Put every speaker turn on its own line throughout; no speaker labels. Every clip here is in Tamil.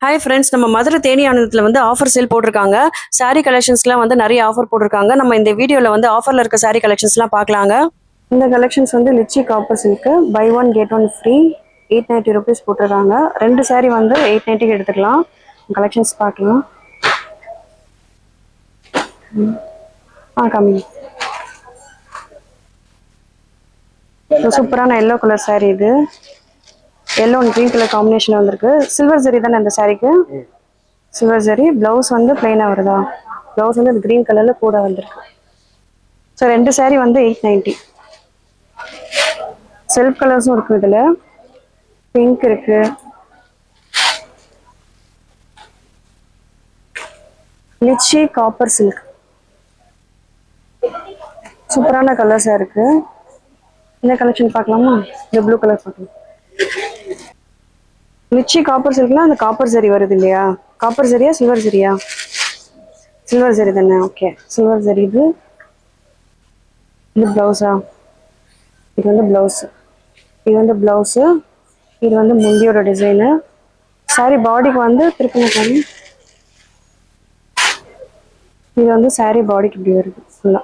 ஹாய் ஃப்ரெண்ட்ஸ், நம்ம மதுரை தேனி ஆனந்தத்தில் வந்து ஆஃபர் சேல் போட்டிருக்காங்க. சாரீ கலெக்ஷன்ஸ்லாம் வந்து நிறைய ஆஃபர் போட்டிருக்காங்க. நம்ம இந்த வீடியோவில் வந்து ஆஃபரில் இருக்க சாரீ கலெக்ஷன்ஸ்லாம் பார்க்கலாங்க. இந்த கலெக்ஷன்ஸ் வந்து lychee copper silk buy one get one free 890 rupees போட்டிருக்காங்க. 2 சாரீ வந்து 890 எடுத்துக்கலாம். கலெக்ஷன்ஸ் பார்க்கலாம். கம்மி சூப்பரான எல்லோ கலர் சாரீ. இது yellow and green colour combination வந்திருக்கு. சில்வர் ஜரி தானே இந்த சாரீக்கு? சில்வர் ஜரி. பிளவுஸ் வந்து பிளைனா வருதா? பிளவுஸ் வந்து கிரீன் கலர்ல கூட வந்திருக்கு. ஸோ 2 சாரீ வந்து 890. செல்ஃப் கலர்ஸும் இருக்கு. இதுல பிங்க் இருக்கு, லிச்சி காப்பர் சில்க் சூப்பரான கலர்ஸா இருக்கு. இந்த கலெக்ஷன் பார்க்கலாமா? இந்த ப்ளூ கலர் பார்க்கலாம். லிச்சி காப்பர் சில்க்னா அந்த காப்பர் ஜரி வருது இல்லையா? காப்பர் ஜரியா சில்வர் ஜரியா? சில்வர் ஜரி தானே. Okay, silver zari. இது பிளவுஸா? இது வந்து பிளவுஸ். இது வந்து பிளவுஸு. இது வந்து முந்தியோட டிசைனு. சாரி பாடிக்கு வந்து திருப்பி இது வந்து சாரி பாடிக்கு இப்படி வருது ஃபுல்லா.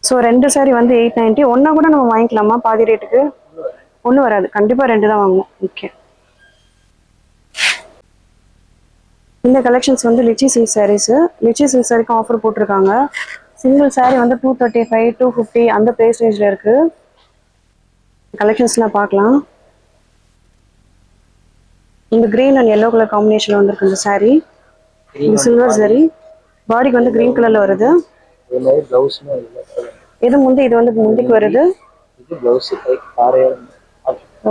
ஸோ 2 சாரி வந்து 890. ஒன்னா கூட நம்ம வாங்கிக்கலாமா பாதி ரேட்டுக்கு? ஒன்றும் வராது, கண்டிப்பா 2 தான் வாங்கணும். ஓகே, இந்த கலெக்ஷன்ஸ் வந்து lychee silk saris. Lychee silk சாரிக்கு ஆஃபர் போட்டிருக்காங்க. சிங்கிள் சாரி வந்து 235 250 அந்த பிரைஸ் ரேஞ்சில் இருக்கு. கலெக்ஷன்ஸ்லாம் பார்க்கலாம். இந்த green and yellow colour combination வந்திருக்கு இந்த சாரி. சில்வர் சாரி பாடிக்கு வந்து கிரீன் கலர்ல வருது. இது முந்தி, இது வந்து முந்திக்கு வருது.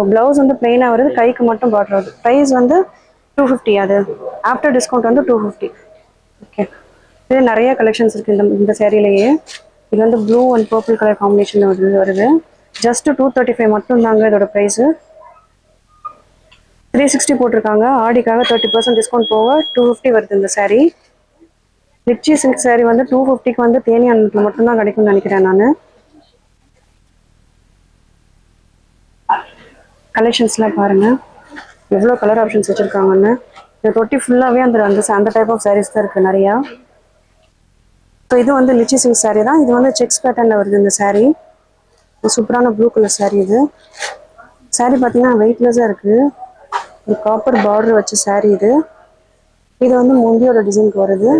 பிளவுஸ் வந்து பிளெயினா வருது, கைக்கு மட்டும் பார்டர் வருது. பிரைஸ் வந்து 250. அது ஆஃப்டர் டிஸ்கவுண்ட் வந்து 250. ஓகே, இது நிறைய கலெக்ஷன்ஸ் இருக்கு இந்த சேரீலேயே. இது வந்து blue and purple colour combination வருது. ஜஸ்ட் 235 மட்டும் தாங்க இதோட ப்ரைஸ். 360 போட்டிருக்காங்க. ஆடிக்காக 30% டிஸ்கவுண்ட் போக 250 வருது இந்த சாரீ. லிச்சி சில்க் சாரீ வந்து 250க்கு வந்து தேனி அன்னத்தில் மட்டும்தான் கிடைக்கும்னு நினைக்கிறேன் நான். கலெக்ஷன்ஸ்லாம் பாருங்க, எவ்வளோ கலர் ஆப்ஷன்ஸ் வச்சிருக்காங்கன்னு. இந்த தொட்டி ஃபுல்லாகவே அந்த டைப் ஆஃப் சாரீஸ் தான் இருக்கு நிறையா. ஸோ இது வந்து லிச்சி சில்க் சாரீ தான். இது வந்து செக்ஸ் பேட்டர்னில் வருது இந்த சாரீ. சூப்பரான ப்ளூ கலர் சாரீ. இது சாரீ பார்த்தீங்கன்னா வெயிட்லெஸ்ஸாக இருக்குது. ஒரு காப்பர் பார்டர் வச்ச சாரீ இது. இது வந்து முந்தியோட டிசைனுக்கு வருது.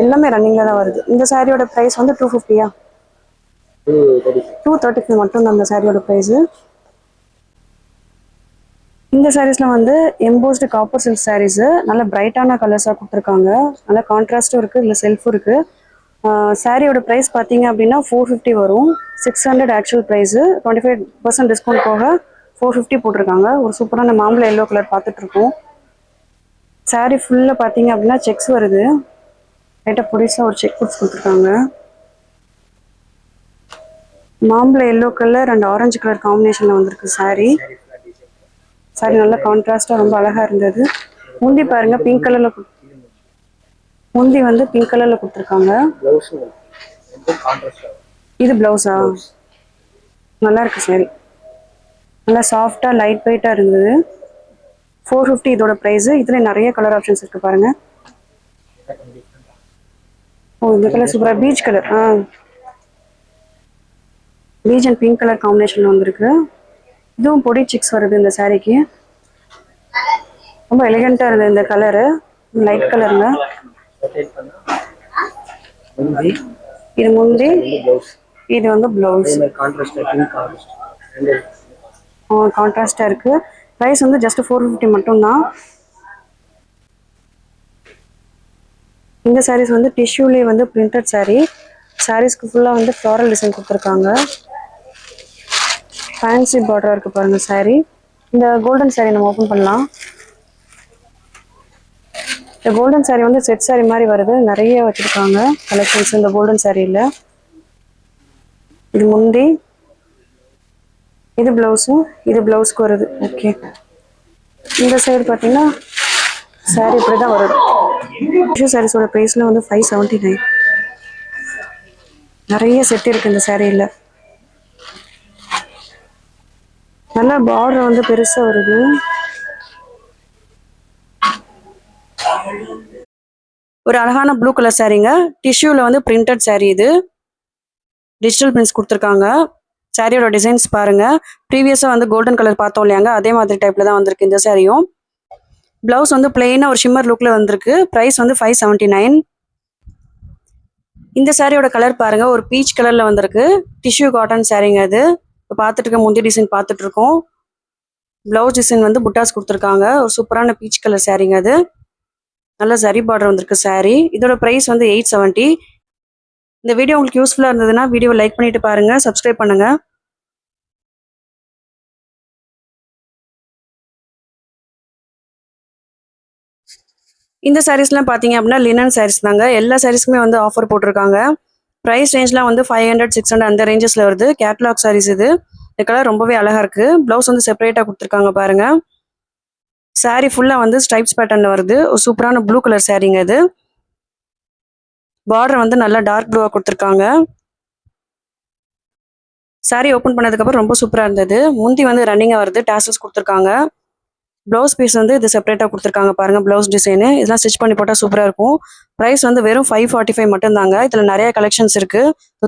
எல்லாமே ரன்னிங்ல தான் வருது. இந்த சாரியோட பிரைஸ் வந்து 250யா? 235 மட்டும் தான் இந்த சாரியோட பிரைஸ். இந்த சாரீஸ்ல வந்து எம்போஸ்டு காப்பர் சில்க் சாரீஸ். நல்ல பிரைட்டான கலர்ஸாக கொடுத்துருக்காங்க. நல்ல கான்ட்ராஸ்டும் இருக்கு, இல்லை செல்ஃபும் இருக்கு. சாரியோட ப்ரைஸ் பார்த்தீங்க அப்படின்னா 450 வரும். 600 ஆக்சுவல் ப்ரைஸு. 25% டிஸ்கவுண்ட் போக 450 போட்டிருக்காங்க. ஒரு சூப்பரான மாம்பழ எல்லோ கலர் பார்த்துட்டு இருக்கோம். சாரி ஃபுல்லாக பார்த்தீங்க அப்படின்னா செக்ஸ் வருது. லைட்டாக புதுசாக ஒரு செக் புட்ஸ் கொடுத்துருக்காங்க. மாம்பழ yellow colour and orange colour காம்பினேஷனில் வந்திருக்கு சாரி. சாரி நல்லா கான்ட்ராஸ்டாக ரொம்ப அழகாக இருந்தது. முந்தி பாருங்க, பிங்க் கலரில் முந்தி வந்து பிங்க் கலர்ல கொடுத்துருக்காங்க. இது பிளவுஸா? நல்லா இருக்கு சாரி. நல்லா சாஃப்டா லைட் வெயிட்டா இருந்தது. 450 இதோட பிரைஸ். இதுல நிறைய கலர் ஆப்ஷன்ஸ் இருக்கு பாருங்க. ஓ, இந்த கலர் சூப்பரா peach colour. Beach and pink colour combination வந்திருக்கு. இதுவும் பொடி சிக்ஸ் வருது இந்த சாரிக்கு. ரொம்ப எலிகண்டா இருந்தது இந்த கலரு, லைட் கலர்ல. இது முந்தி, இது வந்து பிளவுஸ். கான்ட்ராஸ்டா இருக்கு. பிரைஸ் வந்து ஜஸ்ட் 450 மட்டும் தான். இந்த சாரீஸ் வந்து டிஷ்யூலேயே வந்து பிரிண்டட் சாரீ. சாரீஸ்க்கு ஃபுல்லாக வந்து ஃப்ளாரல் டிசைன் கொடுத்துருக்காங்க. ஃபேன்சி பார்டராக இருக்கு பாருங்க சாரீ. இந்த கோல்டன் சாரீ நம்ம ஓப்பன் பண்ணலாம். இந்த கோல்டன் சாரீ வந்து செட் சாரீ மாதிரி வருது. நிறைய வச்சிருக்காங்க கலெக்ஷன்ஸ் இந்த கோல்டன் சாரீல. இது முந்தி, இது பிளவுஸும், இது பிளவுஸ்க்கு வருது. ஓகே, இந்த சைடு பார்த்தீங்கன்னா சாரீ இப்படி தான் வருது. டிஷ்யூ சாரீஸோட ப்ரைஸ்ல வந்து 579. நிறைய செட் இருக்கு இந்த சாரீல. நல்லா பார்டர் வந்து பெருசா வருது. ஒரு அழகான ப்ளூ கலர் சாரீங்க. டிஷ்யூல வந்து பிரிண்டட் சாரீ இது. டிஜிட்டல் பிரிண்ட்ஸ் கொடுத்துருக்காங்க. சாரியோட டிசைன்ஸ் பாருங்க. ப்ரீவியஸா வந்து கோல்டன் கலர் பார்த்தோம் இல்லையாங்க, அதே மாதிரி டைப்ல தான் வந்திருக்கு இந்த சாரியும். பிளவுஸ் வந்து பிளெயினா ஒரு ஷிம்மர் லுக்ல வந்திருக்கு. பிரைஸ் வந்து 579. இந்த சாரியோட கலர் பாருங்க, ஒரு பீச் கலர்ல வந்திருக்கு. டிஷ்யூ காட்டன் சாரீங்க அது. இப்போ பார்த்துட்டு இருக்க முந்தி டிசைன் பார்த்துட்டு இருக்கோம். பிளவுஸ் டிசைன் வந்து புட்டாஸ் கொடுத்துருக்காங்க. ஒரு சூப்பரான பீச் கலர் சாரீங்க அது. நல்ல சரி பார்டர் வந்திருக்கு சாரீ. இதோட பிரைஸ் வந்து 870. இந்த வீடியோ உங்களுக்கு யூஸ்ஃபுல்லா இருந்ததுன்னா வீடியோ லைக் பண்ணிட்டு பாருங்க, சப்ஸ்கிரைப் பண்ணுங்க. இந்த சாரீஸ்லாம் பார்த்தீங்க அப்படின்னா லினன் சாரீஸ் தாங்க. எல்லா சாரீஸ்க்குமே வந்து ஆஃபர் போட்டிருக்காங்க. ப்ரைஸ் ரேஞ்ச்லாம் வந்து 500, 600 அந்த ரேஞ்சஸில் வருது. கேட்லாக் சாரீஸ் இது. இந்த கலர் ரொம்பவே அழகாக இருக்குது. ப்ளவுஸ் வந்து செப்பரேட்டாக கொடுத்துருக்காங்க பாருங்க. சாரீ ஃபுல்லாக வந்து ஸ்ட்ரைப்ஸ் பேட்டர்னில் வருது. ஒரு சூப்பரான ப்ளூ கலர் சாரீங்க இது. பார்டர் வந்து நல்லா டார்க் ப்ளூவாக கொடுத்துருக்காங்க. சாரீ ஓப்பன் பண்ணதுக்கப்புறம் ரொம்ப சூப்பராக இருந்தது. முந்தி வந்து ரன்னிங்காக வருது. டாசல்ஸ் கொடுத்துருக்காங்க. ப்ளவுஸ் பீஸ் வந்து இது செப்பரேட்டாக கொடுத்துருக்காங்க பாருங்க. ப்ளவுஸ் டிசைனு இதெல்லாம் ஸ்டிச் பண்ணி போட்டால் சூப்பராக இருக்கும். ப்ரைஸ் வந்து வெறும் 545 மட்டும்தாங்க. இதில் நிறைய கலெக்ஷன்ஸ் இருக்கு.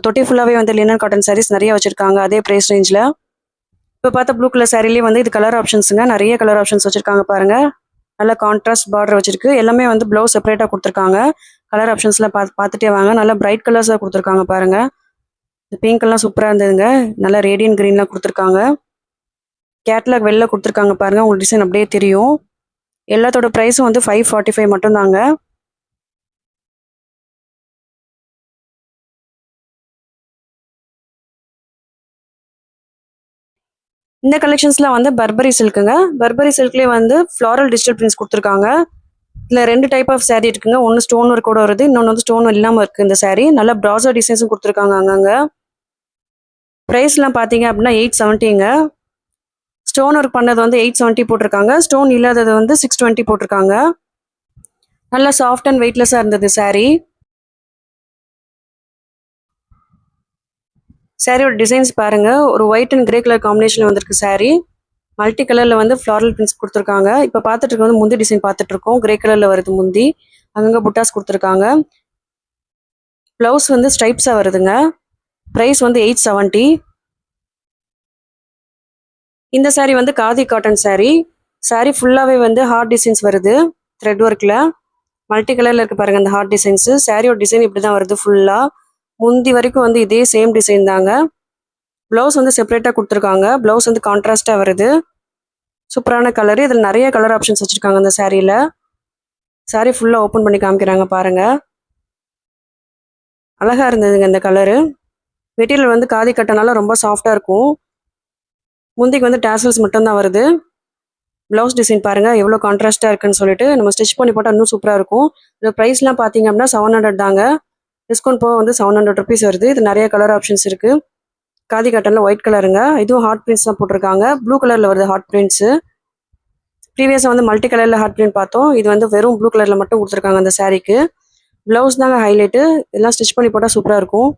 தொட்டி ஃபுல்லாகவே வந்து லினன் காட்டன் சாரீஸ் நிறைய வச்சிருக்காங்க அதே ப்ரைஸ் ரேஞ்சில். இப்போ பார்த்த ப்ளூ கலர் சாரிலேயே வந்து இது கலர் ஆப்ஷன்ஸுங்க. நிறைய கலர் ஆப்ஷன்ஸ் வச்சிருக்காங்க பாருங்க. நல்ல கான்ட்ராஸ்ட் பார்டர் வச்சிருக்கு. எல்லாமே வந்து ப்ளவுஸ் செப்பரேட்டாக கொடுத்துருக்காங்க. கலர் ஆப்ஷன்ஸ்லாம் பார்த்துட்டே வாங்க. நல்லா பிரைட் கலர்ஸாக கொடுத்துருக்காங்க பாருங்க. இந்த பிங்க்லாம் சூப்பராக இருந்ததுங்க. நல்லா ரேடியன் கிரீன்லாம் கொடுத்துருக்காங்க. கேட்லாக் வெளில கொடுத்துருக்காங்க பாருங்க. உங்களுக்கு டிசைன் அப்படியே தெரியும். எல்லாத்தோட ப்ரைஸும் வந்து 545 மட்டும்தாங்க. இந்த கலெக்ஷன்ஸ்லாம் வந்து பர்பரி சில்க்குங்க. பர்பரி சில்க்லேயே வந்து ஃப்ளாரல் டிஜிட்டல் பிரிண்ட்ஸ் கொடுத்துருக்காங்க. இதில் 2 டைப் ஆஃப் சாரீ இருக்குங்க. ஒன்று ஸ்டோன் ஒர்க் கூட வருது, இன்னொன்று வந்து ஸ்டோன் இல்லாமல் இருக்குது இந்த சாரீ. நல்லா ப்ராசர் டிசைன்ஸும் கொடுத்துருக்காங்க அங்கங்கே. ப்ரைஸ்லாம் பார்த்தீங்க அப்படின்னா 870ங்க. ஸ்டோன் ஒர்க் பண்ணது வந்து 870 போட்டிருக்காங்க. ஸ்டோன் இல்லாதது வந்து 620 போட்டிருக்காங்க. நல்லா சாஃப்ட் அண்ட் வெயிட்லெஸ்ஸாக இருந்தது சாரீ. சாரியோட டிசைன்ஸ் பாருங்க. ஒரு ஒயிட் அண்ட் கிரே கலர் காம்பினேஷன்ல வந்திருக்கு சாரீ. மல்டி கலர்ல வந்து ஃப்ளாரல் பிரிண்ட்ஸ் கொடுத்துருக்காங்க. இப்போ பார்த்துட்டு இருக்க வந்து முந்தி டிசைன் பார்த்துட்டு இருக்கோம். கிரே கலர்ல வருது முந்தி. அங்கங்க புட்டாஸ் கொடுத்துருக்காங்க. பிளவுஸ் வந்து ஸ்ட்ரைப்ஸா வருதுங்க. பிரைஸ் வந்து 870. இந்த சாரீ வந்து காதி காட்டன் சாரீ. சாரீ ஃபுல்லாவே வந்து ஹார்ட் டிசைன்ஸ் வருது த்ரெட் ஒர்க்ல. மல்டி கலர்ல இருக்கு பாருங்க அந்த ஹார்ட் டிசைன்ஸ். சாரியோட டிசைன் இப்படிதான் வருது ஃபுல்லா. முந்தி வரைக்கும் வந்து இதே சேம் டிசைன் தாங்க. பிளவுஸ் வந்து செப்பரேட்டா கொடுத்துருக்காங்க. பிளவுஸ் வந்து கான்ட்ராஸ்டா வருது. சூப்பரான கலர். இதில் நிறைய கலர் ஆப்ஷன்ஸ் வச்சிருக்காங்க இந்த சாரியில. சாரி ஃபுல்லா ஓப்பன் பண்ணி காமிக்கிறாங்க பாருங்க. அழகா இருந்ததுங்க இந்த கலரு. மெட்டீரியல் வந்து காதி கட்டனால ரொம்ப சாஃப்டா இருக்கும். முந்திக்கு வந்து டாசல்ஸ் மட்டும்தான் வருது. பிளவுஸ் டிசைன் பாருங்க எவ்வளோ கான்ட்ராஸ்டா இருக்குன்னு சொல்லிட்டு. நம்ம ஸ்டிச் பண்ணி போட்டால் இன்னும் சூப்பராக இருக்கும். இந்த ப்ரைஸ்லாம் பார்த்தீங்க அப்படின்னா 700 தாங்க. டிஸ்கவுண்ட் போக வந்து 700 ருபீஸ் வருது. இது நிறைய கலர் ஆப்ஷன்ஸ் இருக்கு. காதி காட்டன்ல ஒயிட் கலருங்க. இதுவும் ஹார்ட் பிரிண்ட்ஸ் தான் போட்டிருக்காங்க. ப்ளூ கலர்ல வருது ஹார்ட் பிரிண்ட்ஸ். ப்ரீவியஸாக வந்து மல்டி கலர்ல ஹார்ட் பிரிண்ட் பார்த்தோம். இது வந்து வெறும் ப்ளூ கலர்ல மட்டும் கொடுத்துருக்காங்க அந்த சாரீக்கு. பிளவுஸ் தாங்க ஹைலைட்டு. இதெல்லாம் ஸ்டிச் பண்ணி போட்டால் சூப்பராக இருக்கும்.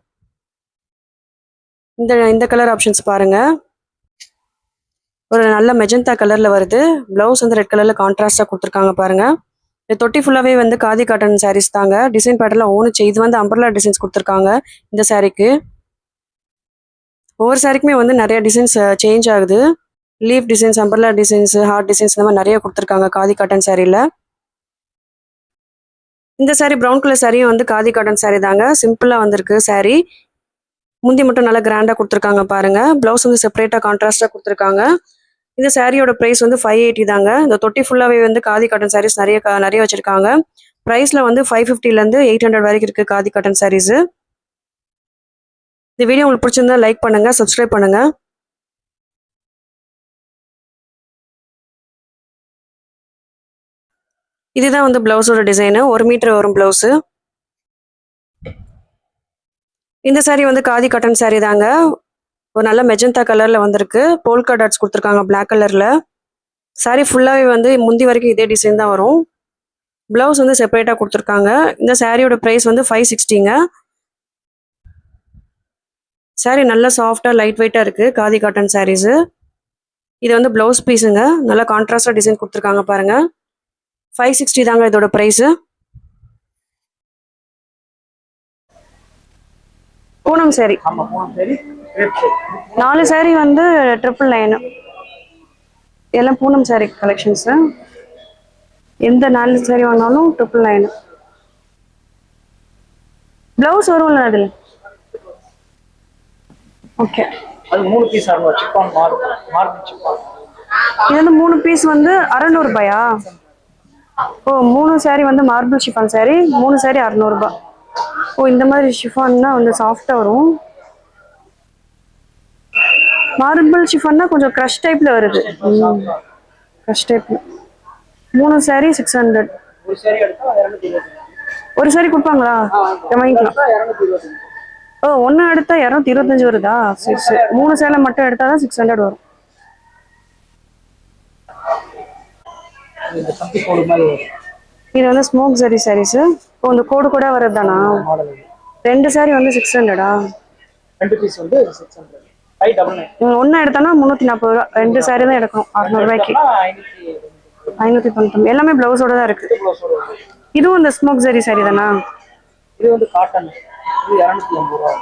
இந்த இந்த கலர் ஆப்ஷன்ஸ் பாருங்க. ஒரு நல்ல மெஜந்தா கலர்ல வருது. பிளவுஸ் வந்து ரெட் கலர்ல கான்ட்ராஸ்டா கொடுத்துருக்காங்க பாருங்க. இந்த தொட்டி ஃபுல்லாவே வந்து காதி காட்டன் சாரீஸ் தாங்க. டிசைன் பேட்டர்ல ஓனுச்சு. இது வந்து அம்பர்லா டிசைன்ஸ் கொடுத்துருக்காங்க இந்த சாரீக்கு. ஒவ்வொரு சாரிக்குமே வந்து நிறைய டிசைன்ஸ் சேஞ்ச் ஆகுது. Leaf designs, umbrella designs, heart designs இந்த மாதிரி நிறைய கொடுத்துருக்காங்க காதி காட்டன் சாரியில. இந்த சாரி ப்ரௌன் கலர் சாரியும் வந்து காதி காட்டன் சாரி தாங்க. சிம்பிளா வந்திருக்கு சாரி. முந்தி மட்டும் நல்லா கிராண்டா கொடுத்துருக்காங்க பாருங்க. பிளவுஸ் வந்து செப்பரேட்டா கான்ட்ராஸ்டா கொடுத்துருக்காங்க. இந்த சாரியோட பிரைஸ் வந்து 580 தாங்க. இந்த தொட்டி ஃபுல்லாவே வந்து காதி காட்டன் சாரீஸ் நிறைய வச்சிருக்காங்க. பிரைஸ்ல வந்து 550ல இருந்து 800 வரைக்கும் இருக்கு காதி காட்டன் சாரீஸ். இந்த வீடியோ உங்களுக்கு பிடிச்சிருந்தா லைக் பண்ணுங்க, சப்ஸ்கிரைப் பண்ணுங்க. இதுதான் வந்து பிளவுஸோட டிசைனு. 1 மீட்டர் வரும் பிளவுஸ். இந்த சாரி வந்து காதி காட்டன் சாரி தாங்க. ஒரு நல்ல மெஜந்தா கலர்ல வந்திருக்கு. போல்கா டாட்ஸ் கொடுத்துருக்காங்க பிளாக் கலர்ல. சாரி ஃபுல்லாவே வந்து முந்தி வரைக்கும் இதே டிசைன் தான் வரும். பிளவுஸ் வந்து செப்பரேட்டா கொடுத்துருக்காங்க. இந்த சாரியோட பிரைஸ் வந்து 560ங்க. சாரி நல்லா சாஃப்டா லைட் வெயிட்டா இருக்கு காதி காட்டன் சாரீஸ். இது வந்து ப்ளவுஸ் பீஸுங்க, நல்லா கான்ட்ராஸ்டாக டிசைன் கொடுத்துருக்காங்க பாருங்க. 560 தாங்க இதோட ப்ரைஸு. பூனம் சாரி 4 சாரி வந்து 999. எல்லாம் பூனம் சாரி கலெக்ஷன்ஸு. எந்த 4 சாரி வாங்கினாலும் 999. ப்ளவுஸ் வரும்ல அதில்? ஓகே.
அது 3 பீஸ் ஆகும். சிப்பான் மார்பிள் சிப்பான்.
இது வந்து 3 பீஸ் வந்து 600 ரூபாயா? ஓ 3 சாரி வந்து மார்பிள் ஷிஃபான் சாரி, 3 சாரி 600 ரூபாய். ஓ இந்த மாதிரி ஷிஃபான்னா வந்து சாஃப்டாக வரும். மார்பிள் ஷிஃபான்னா கொஞ்சம் க்ரஷ் டைப்ல வருது. க்ரஷ் டைப்ல 3 சாரி 600.
ஒரு சாரி எடுத்தா 220.
ஒரு சாரி கொடுப்பாங்களா? வாங்கிக்கலாம்.
220.
ஓ ஒன்று எடுத்தா 225 வருதா? சரி சரி. 3 சேலை மட்டும் எடுத்தால் தான் 600 வரும். இது வந்து ஸ்மோக் ஜரி சாரீஸு. ஓ இந்த கோடு கூட வர்றது தானா? 2 சாரி வந்து 600ஆ?
2 பீஸ் வந்து 600. 599.
ஒன்று எடுத்தோன்னா 340 ரூபா. 2 சாரி தான் எடுக்கணும் 600 ரூபாய்க்கு. 599. எல்லாமே ப்ளவுஸோட தான் இருக்கு. இதுவும் இந்த ஸ்மோக் ஜரி சாரி தானா?
இது வந்து காட்டன். இது 250 ரூபா.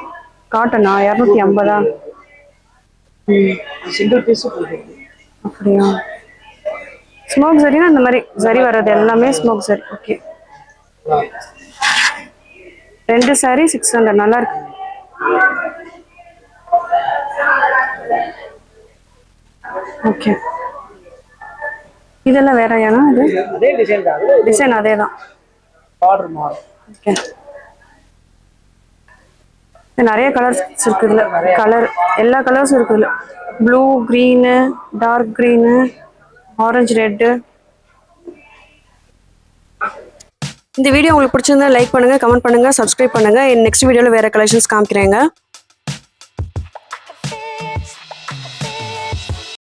காட்டனா 250ஆ?
Single piece.
அப்படியா? ஸ்மோக் ஜரினா இந்த மாதிரி ஜரி வர்றது எல்லாமே ஸ்மோக் ஜரி. ஓகே. 2 சாரி 600. நல்லா இருக்கு. ஓகே. இதெல்லாம் வேற ஏன்னா இது
அதே டிசைன் தான்.
டிசைன் அதே தான்.
ஆர்டர் மாறும்.
ஓகே. நிறைய கலர்ஸ் இருக்குதுல. கலர் எல்லா கலர்ஸும் இருக்குதுல. Blue, green, dark green, orange, red. இந்த வீடியோ உங்களுக்கு பிடிச்சிருந்தா லைக் பண்ணுங்க, கமெண்ட் பண்ணுங்க, சப்ஸ்கிரைப் பண்ணுங்க. நெக்ஸ்ட் வீடியோவில் வேற கலெக்ஷன்ஸ் காமிக்கிறேங்க.